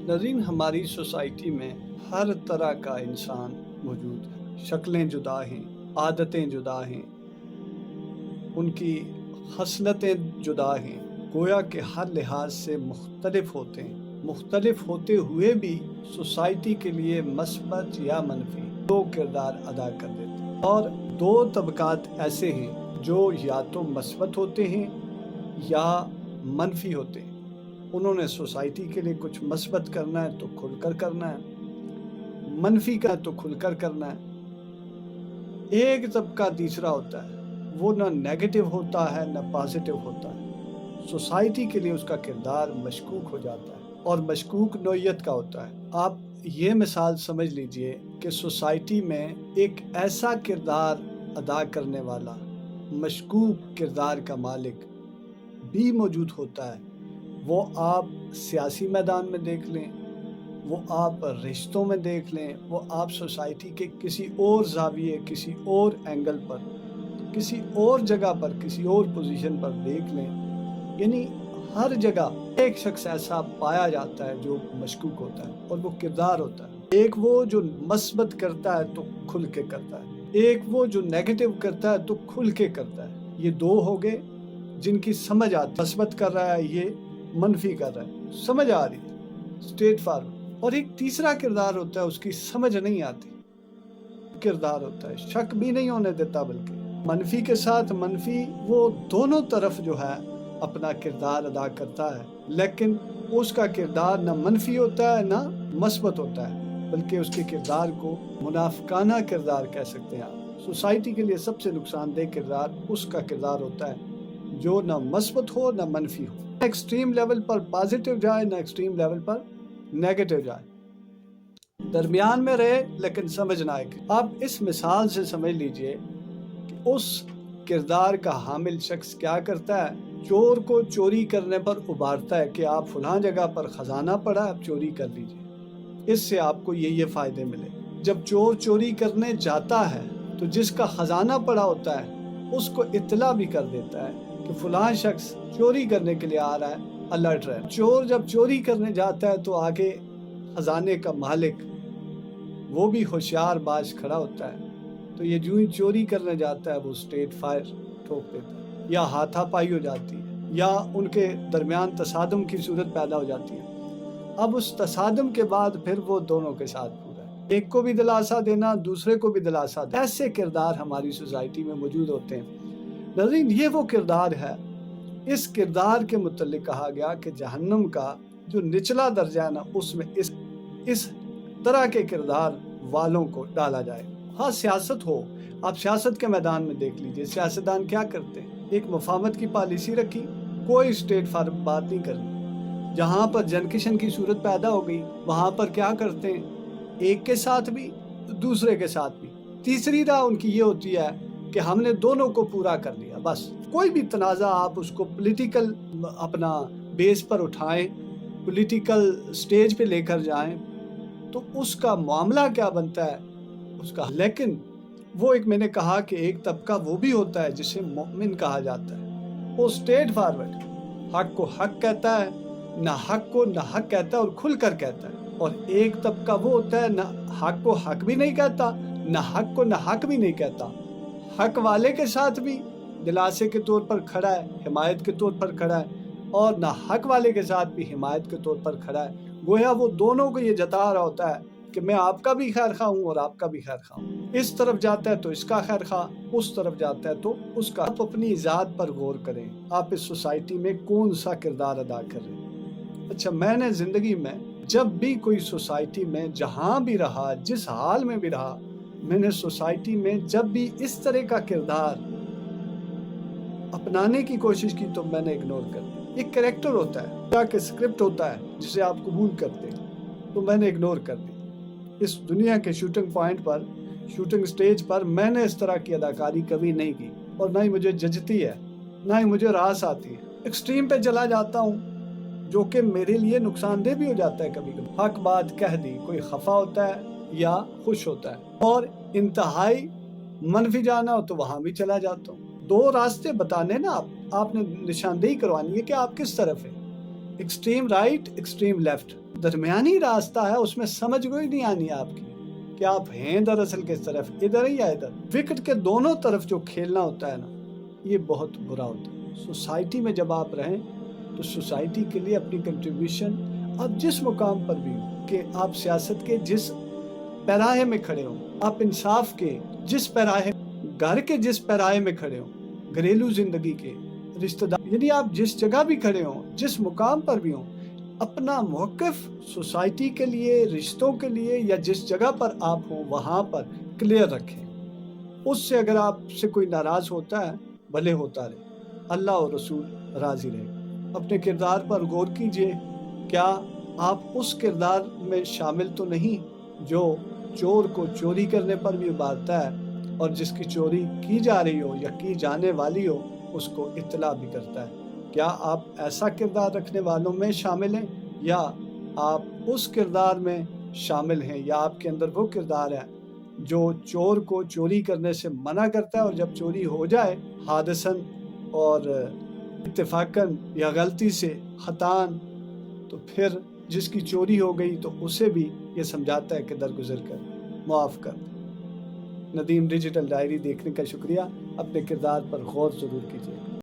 नाज़रीन, हमारी सोसाइटी में हर तरह का इंसान मौजूद है। शक्लें जुदा हैं, आदतें जुदा हैं, उनकी खसलतें जुदा हैं, गोया कि हर लिहाज से मुख्तलिफ होते हैं। मुख्तलिफ होते हुए भी सोसाइटी के लिए मस्बत या मनफी दो किरदार अदा कर देते हैं। और दो तबकात ऐसे हैं जो या तो मस्बत होते हैं या मनफी होते हैं। उन्होंने सोसाइटी के लिए कुछ मस्बत करना है तो खुलकर करना है, मनफी का तो खुलकर करना है। एक तबका तीसरा होता है, वो ना नेगेटिव होता है ना पॉजिटिव होता है। सोसाइटी के लिए उसका किरदार मशकूक हो जाता है और मशकूक नौइयत का होता है। आप ये मिसाल समझ लीजिए कि सोसाइटी में एक ऐसा किरदार अदा करने वाला मशकूक किरदार का मालिक भी मौजूद होता है। वो आप सियासी मैदान में देख लें, वो आप रिश्तों में देख लें, वो आप सोसाइटी के किसी और ज़ाविये, किसी और एंगल पर, किसी और जगह पर, किसी और पोजीशन पर देख लें। यानी हर जगह एक शख्स ऐसा पाया जाता है जो मशकूक होता है और वो किरदार होता है। एक वो जो मस्बत करता है तो खुल के करता है, एक वो जो नेगेटिव करता है तो खुल के करता है। ये दो हो गए जिनकी समझ आती। मस्बत कर रहा है, ये मनफी कर रहा है, समझ आ रही है, स्ट्रेट फॉरवर्ड। और एक तीसरा किरदार होता है, उसकी समझ नहीं आती किरदार होता है, शक भी नहीं होने देता। बल्कि मनफी के साथ मनफी, वो दोनों तरफ जो है अपना किरदार अदा करता है, लेकिन उसका किरदार ना मनफी होता है ना मस्बत होता है, बल्कि उसके किरदार को मुनाफिकाना किरदार कह सकते हैं आप। सोसाइटी के लिए सबसे नुकसानदेह किरदार उसका किरदार होता है जो ना मस्बत हो ना मनफी हो, एक्सट्रीम लेवल पर पॉजिटिव जाए ना एक्सट्रीम लेवल पर नेगेटिव जाए, दरमियान में रहे लेकिन समझ ना आए। आप इस मिसाल से समझ लीजिए कि उस किरदार का हामिल शख्स क्या करता है। चोर को चोरी करने पर उबारता है कि आप फलां जगह पर खजाना पड़ा, आप चोरी कर लीजिए, इससे आपको ये फ़ायदे मिले। जब चोर चोरी करने जाता है तो जिसका खजाना पड़ा होता है उसको इत्तला भी कर देता है कि फलां शख्स चोरी करने के लिए आ रहा है, अलर्ट रहे। चोर जब चोरी करने जाता है तो आगे खजाने का मालिक वो भी होशियार बाज खड़ा होता है, तो ये जो ही चोरी करने जाता है वो स्ट्रेट फायर ठोक देता है, या हाथापाई हो जाती है, या उनके दरमियान तसादम की सूरत पैदा हो जाती है। अब उस तसादम के बाद फिर वो दोनों के साथ पूरा है, एक को भी दिलासा देना, दूसरे को भी दिलासा देना। ऐसे किरदार हमारी सोसाइटी में मौजूद होते हैं। नाज़रीन, ये वो किरदार है, इस किरदार के मुतल्लिक कहा गया कि जहन्नम का जो निचला दर्जा है ना, उसमें इस तरह के किरदार वालों को डाला जाए। हाँ, सियासत हो, आप सियासत के मैदान में देख लीजिए, सियासतदान क्या करते हैं। एक मुफाहमत की पॉलिसी रखी, कोई स्ट्रेट फॉरवर्ड बात नहीं करनी। जहाँ पर जनकिशन की सूरत पैदा हो गई वहाँ पर क्या करते हैं, एक के साथ भी दूसरे के साथ भी। तीसरी राह उनकी ये होती है कि हमने दोनों को पूरा कर लिया, बस। कोई भी तनाज़ा आप उसको पॉलिटिकल अपना बेस पर उठाएं, पॉलिटिकल स्टेज पे लेकर जाएं, तो उसका मामला क्या बनता है उसका। लेकिन वो एक, मैंने कहा कि एक तबका वो भी होता है जिसे मोमिन कहा जाता है। वो स्ट्रेट फॉरवर्ड, हक को हक कहता है, ना हक को ना हक कहता है और खुल कर कहता है। और एक तबका वो होता है ना हक को हक भी नहीं कहता, ना हक को ना हक भी नहीं कहता, हक वाले के साथ भी दिलासे के तौर पर खड़ा है, हिमायत के तौर पर खड़ा है, और ना हक वाले के साथ भी हिमायत के तौर पर खड़ा है। गोया वो दोनों को ये जता रहा होता है कि मैं आपका भी खैर खा हूँ और आपका भी खैर खा हूँ। इस तरफ जाता है तो इसका खैर खा, उस तरफ जाता है तो उसका। आप अपनी ज़ात पर गौर करें, आप इस सोसाइटी में कौन सा किरदार अदा कर रहे हैं। अच्छा, मैंने ज़िंदगी में जब भी कोई सोसाइटी में जहाँ भी रहा, जिस हाल में भी रहा, मैंने सोसाइटी में जब भी इस तरह का किरदार अपनाने की कोशिश की तो मैंने इग्नोर कर दिया। एक कैरेक्टर होता है, क्या कि स्क्रिप्ट होता है जिसे आप कबूल करते हैं, तो मैंने इग्नोर कर दिया। इस दुनिया के शूटिंग पॉइंट पर, शूटिंग स्टेज पर मैंने इस तरह की अदाकारी कभी नहीं की, और ना ही मुझे जचती है, ना ही मुझे रास आती है। एक्सट्रीम पे चला जाता हूँ जो कि मेरे लिए नुकसानदेह भी हो जाता है। कभी कभी हक बात कह दी, कोई खफा होता है या खुश होता है, और इंतहाई मनफी जाना हो तो वहां भी चला जाता हूँ। दो रास्ते बताने ना, आपने निशानदेही करवानी है कि आप किस तरफ है। एक्सट्रीम राइट एक्सट्रीम लेफ्ट, दरमियानी रास्ता है, उसमें समझ कोई नहीं आनी आपकी कि आप हैं दरअसल किस तरफ, इधर ही या इधर। विकेट के दोनों तरफ जो खेलना होता है ना, ये बहुत बुरा होता है। सोसाइटी में जब आप रहें तो सोसाइटी के लिए अपनी कंट्रीब्यूशन आप जिस मुकाम पर भी हो, कि आप सियासत के जिस पैराहे में खड़े हो, आप इंसाफ के जिस पैराहे, घर के जिस पैराहे में खड़े हो, घरेलू जिंदगी के, रिश्तेदार, यानी आप जिस जगह भी खड़े हो, जिस मुकाम पर भी हो, अपना मौक़िफ़ सोसाइटी के लिए, रिश्तों के लिए, या जिस जगह पर आप हो वहाँ पर क्लियर रखें। उससे अगर आपसे कोई नाराज़ होता है, भले होता रहे, अल्लाह और रसूल राज़ी रहे। अपने किरदार पर गौर कीजिए, क्या आप उस किरदार में शामिल तो नहीं जो चोर को चोरी करने पर भी उभारता है और जिसकी चोरी की जा रही हो या की जाने वाली हो उसको इत्तला भी करता है। क्या आप ऐसा किरदार रखने वालों में शामिल हैं, या आप उस किरदार में शामिल हैं, या आपके अंदर वो किरदार है जो चोर को चोरी करने से मना करता है, और जब चोरी हो जाए हादसन और इत्तेफाकन या गलती से खतान, तो फिर जिसकी चोरी हो गई तो उसे भी ये समझाता है कि दरगुजर कर, माफ़ कर। नदीम डिजिटल डायरी देखने का शुक्रिया। अपने किरदार पर गौर ज़रूर कीजिए।